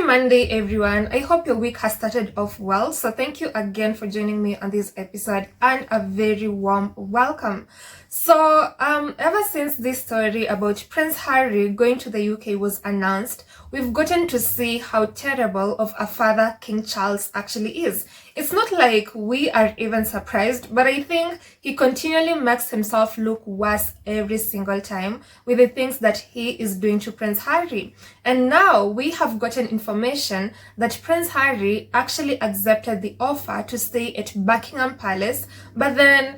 Monday, everyone. I hope your week has started off well. So thank you again for joining me on this episode and a very warm welcome. So ever since this story about Prince Harry going to the UK was announced, we've gotten to see how terrible of a father King Charles actually is. It's not like we are even surprised, but I think he continually makes himself look worse every single time with the things that he is doing to Prince Harry. And now we have gotten information that Prince Harry actually accepted the offer to stay at Buckingham Palace, but then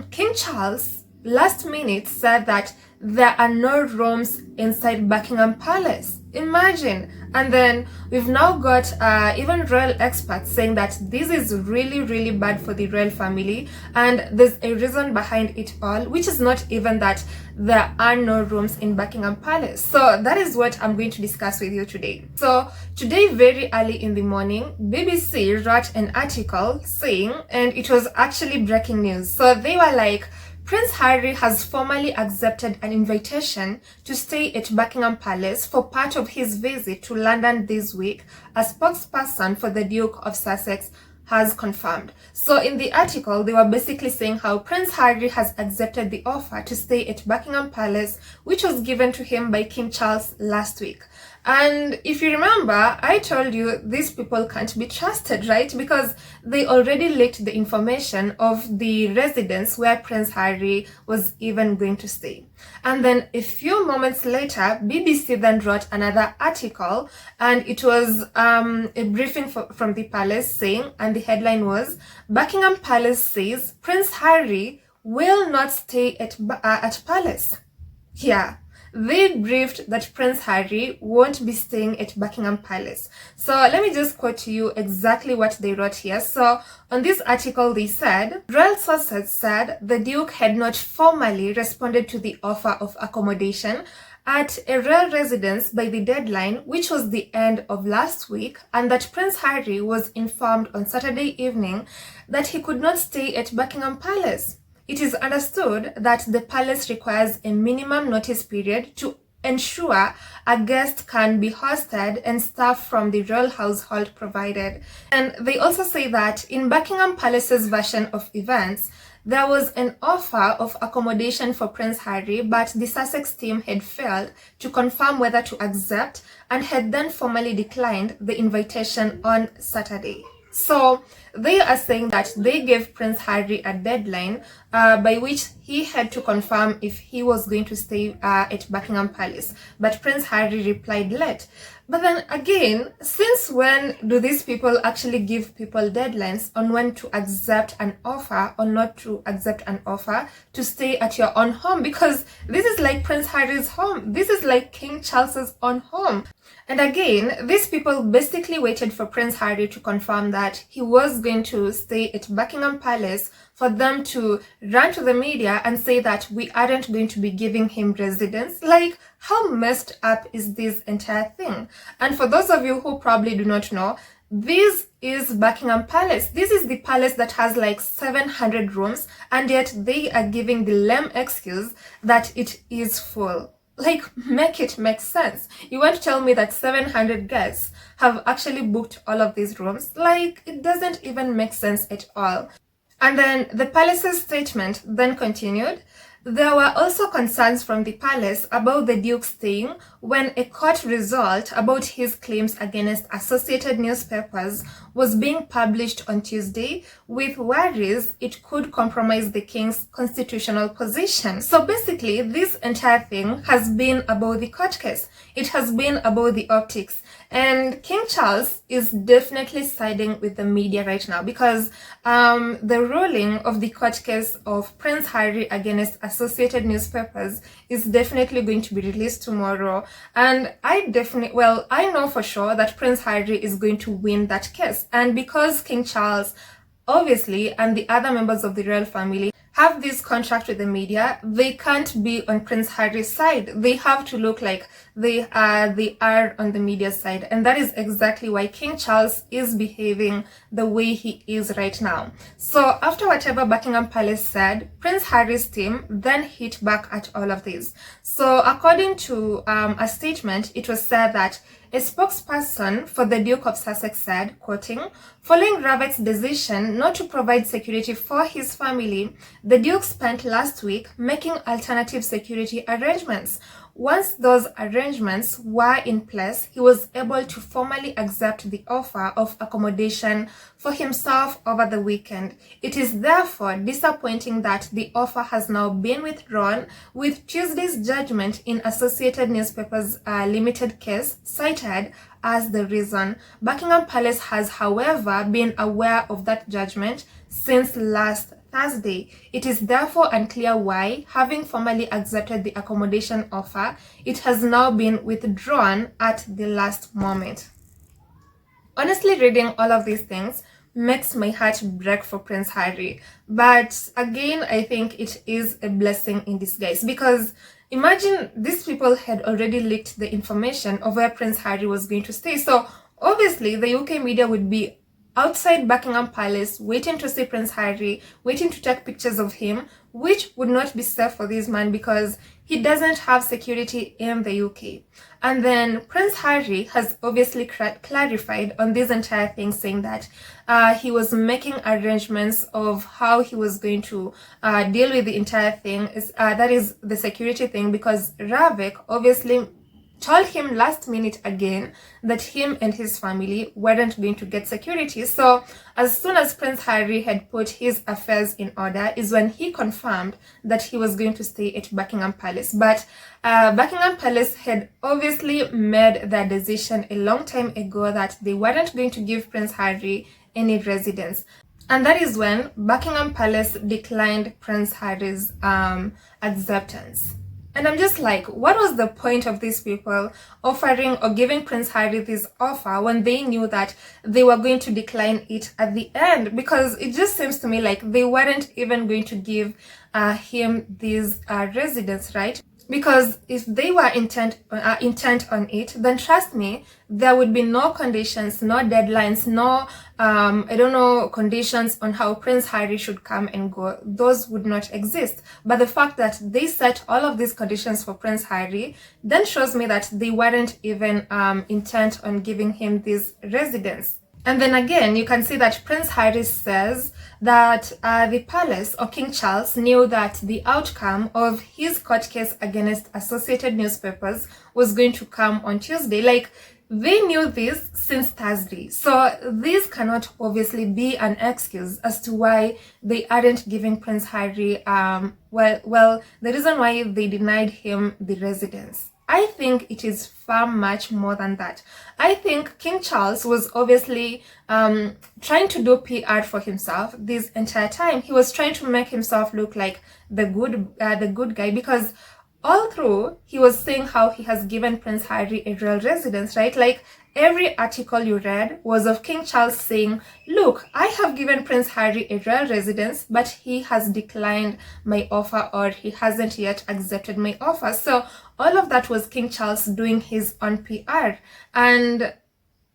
King Charles last minute said that there are no rooms inside Buckingham Palace. Imagine. And then we've now got even royal experts saying that this is really bad for the royal family, and there's a reason behind it all, which is not even that there are no rooms in Buckingham Palace. So that is what I'm going to discuss with you today. So today, very early in the morning, BBC wrote an article saying, and it was actually breaking news. So they were like, Prince Harry has formally accepted an invitation to stay at Buckingham Palace for part of his visit to London this week, a spokesperson for the Duke of Sussex has confirmed. So in the article, they were basically saying how Prince Harry has accepted the offer to stay at Buckingham Palace, which was given to him by King Charles last week. And if you remember, I told you these people can't be trusted, right? Because they already leaked the information of the residence where Prince Harry was even going to stay. And then a few moments later, BBC then wrote another article, and it was a briefing from the palace saying, and the headline was, Buckingham Palace says Prince Harry will not stay at Palace. Yeah. They briefed that Prince Harry won't be staying at Buckingham Palace. So let me just quote to you exactly what they wrote here. So on this article, they said, royal sources said the Duke had not formally responded to the offer of accommodation at a royal residence by the deadline, which was the end of last week, and that Prince Harry was informed on Saturday evening that he could not stay at Buckingham Palace. It is understood that the palace requires a minimum notice period to ensure a guest can be hosted and staff from the royal household provided. And they also say that in Buckingham Palace's version of events, there was an offer of accommodation for Prince Harry, but the Sussex team had failed to confirm whether to accept and had then formally declined the invitation on Saturday. So they are saying that they gave Prince Harry a deadline by which he had to confirm if he was going to stay at Buckingham Palace. But Prince Harry replied late. But then again, since when do these people actually give people deadlines on when to accept an offer or not to accept an offer to stay at your own home? Because this is like Prince Harry's home. This is like King Charles's own home. And again, these people basically waited for Prince Harry to confirm that he was going to stay at Buckingham Palace for them to run to the media and say that we aren't going to be giving him residence. Like, how messed up is this entire thing? And for those of you who probably do not know, this is Buckingham Palace. This is the palace that has like 700 rooms, and yet they are giving the lame excuse that it is full. Like, make it make sense. You want to tell me that 700 guests have actually booked all of these rooms? Like, it doesn't even make sense at all. And then the palace's statement then continued. There were also concerns from the palace about the Duke staying when a court result about his claims against associated newspapers was being published on Tuesday, with worries it could compromise the king's constitutional position. So basically, this entire thing has been about the court case. It has been about the optics. And King Charles is definitely siding with the media right now because the ruling of the court case of Prince Harry against associated newspapers is definitely going to be released tomorrow. And I know for sure that Prince Harry is going to win that case. And because King Charles, obviously, and the other members of the royal family have this contract with the media, they can't be on Prince Harry's side. They have to look like they are on the media side. And that is exactly why King Charles is behaving the way he is right now. So after whatever Buckingham Palace said, Prince Harry's team then hit back at all of this. So according to a statement, it was said that A spokesperson for the Duke of Sussex said, quoting, "Following Ravet's decision not to provide security for his family, the Duke spent last week making alternative security arrangements. Once those arrangements were in place, he was able to formally accept the offer of accommodation for himself over the weekend. It is therefore disappointing that the offer has now been withdrawn, with Tuesday's judgment in Associated Newspapers' limited case cited as the reason. Buckingham Palace has, however, been aware of that judgment since last Thursday. It is therefore unclear why, having formally accepted the accommodation offer, it has now been withdrawn at the last moment." Honestly, reading all of these things makes my heart break for Prince Harry. But again, I think it is a blessing in disguise, because imagine these people had already leaked the information of where Prince Harry was going to stay. So obviously the UK media would be outside Buckingham Palace waiting to see Prince Harry, waiting to take pictures of him, which would not be safe for this man because he doesn't have security in the UK. And then Prince Harry has obviously clarified on this entire thing, saying that he was making arrangements of how he was going to deal with the entire thing, that is the security thing, because Ravik obviously told him last minute again that him and his family weren't going to get security. So as soon as Prince Harry had put his affairs in order is when he confirmed that he was going to stay at Buckingham Palace. But Buckingham Palace had obviously made their decision a long time ago that they weren't going to give Prince Harry any residence. And that is when Buckingham Palace declined Prince Harry's acceptance. And I'm just like, what was the point of these people offering or giving Prince Harry this offer when they knew that they were going to decline it at the end? Because it just seems to me like they weren't even going to give him this residence, right? Because if they were intent on it, then trust me, there would be no conditions, no deadlines, no conditions on how Prince Harry should come and go. Those would not exist. But the fact that they set all of these conditions for Prince Harry then shows me that they weren't even intent on giving him this residence. And then again, you can see that Prince Harry says that the palace or King Charles knew that the outcome of his court case against Associated Newspapers was going to come on Tuesday. Like, they knew this since Thursday. So this cannot obviously be an excuse as to why they aren't giving Prince Harry, the reason why they denied him the residence. I think it is far much more than that. I think King Charles was obviously trying to do PR for himself this entire time. He was trying to make himself look like the good guy, because all through he was saying how he has given Prince Harry a real residence, right? Like, every article you read was of King Charles saying, look, I have given Prince Harry a real residence, but he has declined my offer, or he hasn't yet accepted my offer. So all of that was King Charles doing his own PR. And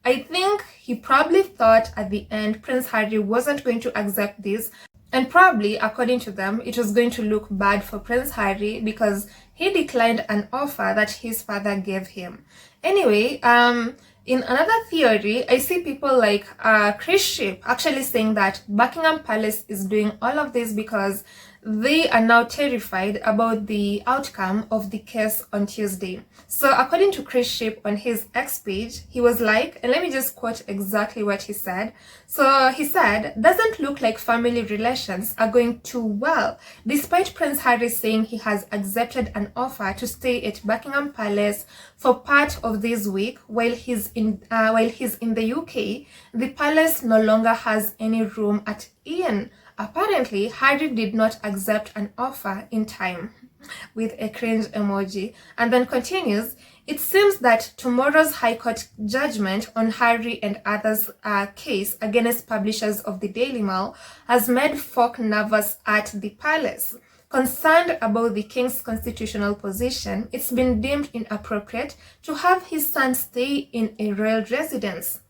I think he probably thought at the end Prince Harry wasn't going to accept this. And probably, according to them, it was going to look bad for Prince Harry because he declined an offer that his father gave him. Anyway, in another theory, I see people like Chris Ship actually saying that Buckingham Palace is doing all of this because they are now terrified about the outcome of the case on Tuesday. So according to Chris Ship on his X page, he was like, and let me just quote exactly what he said. So he said, "Doesn't look like family relations are going too well, despite Prince Harry saying he has accepted an offer to stay at Buckingham Palace for part of this week while he's in the UK. The palace no longer has any room at inn. Apparently, Harry did not accept an offer in time," with a cringe emoji, and then continues, "It seems that tomorrow's High Court judgment on Harry and others' case against publishers of the Daily Mail has made folk nervous at the palace. Concerned about the king's constitutional position, it's been deemed inappropriate to have his son stay in a royal residence."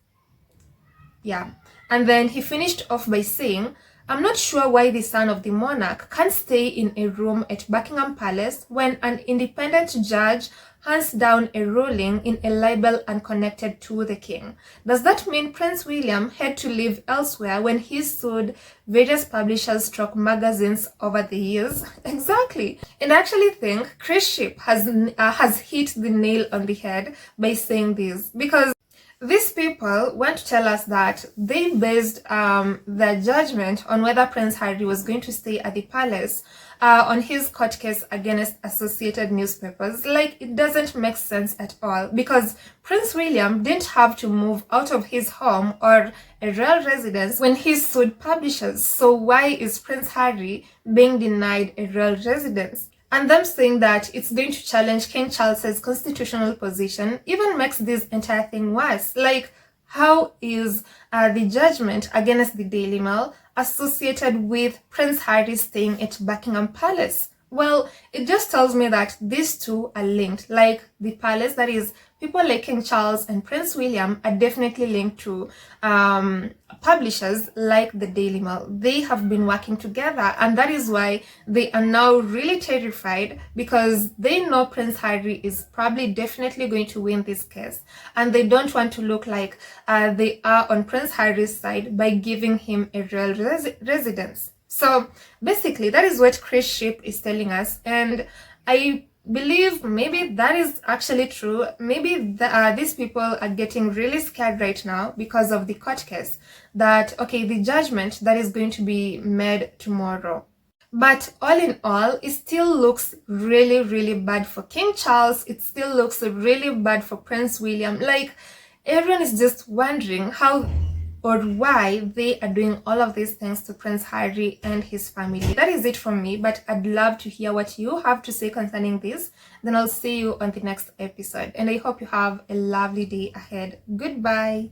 Yeah. And then he finished off by saying, I'm not sure why the son of the monarch can't stay in a room at Buckingham Palace when an independent judge hands down a ruling in a libel unconnected to the king. Does that mean Prince William had to live elsewhere when he sued various publishers / magazines over the years? Exactly. And I actually think Chris Ship has hit the nail on the head by saying this, because these people want to tell us that they based their judgment on whether Prince Harry was going to stay at the palace on his court case against associated newspapers. Like, it doesn't make sense at all, because Prince William didn't have to move out of his home or a royal residence when he sued publishers. So why is Prince Harry being denied a royal residence? And them saying that it's going to challenge King Charles's constitutional position even makes this entire thing worse. Like, how is the judgment against the Daily Mail associated with Prince Harry staying at Buckingham Palace? Well, it just tells me that these two are linked. Like, the palace, that is, people like King Charles and Prince William, are definitely linked to publishers like the Daily Mail. They have been working together, and that is why they are now really terrified, because they know Prince Harry is probably definitely going to win this case, and they don't want to look like they are on Prince Harry's side by giving him a royal residence. So basically, that is what Chris Ship is telling us, and I believe maybe that is actually true. Maybe these people are getting really scared right now because of the court case, that, okay, the judgment that is going to be made tomorrow. But all in all, it still looks really, really bad for King Charles. It still looks really bad for Prince William. Like, everyone is just wondering how or why they are doing all of these things to Prince Harry and his family. That is it from me, but I'd love to hear what you have to say concerning this. Then I'll see you on the next episode, and I hope you have a lovely day ahead. Goodbye.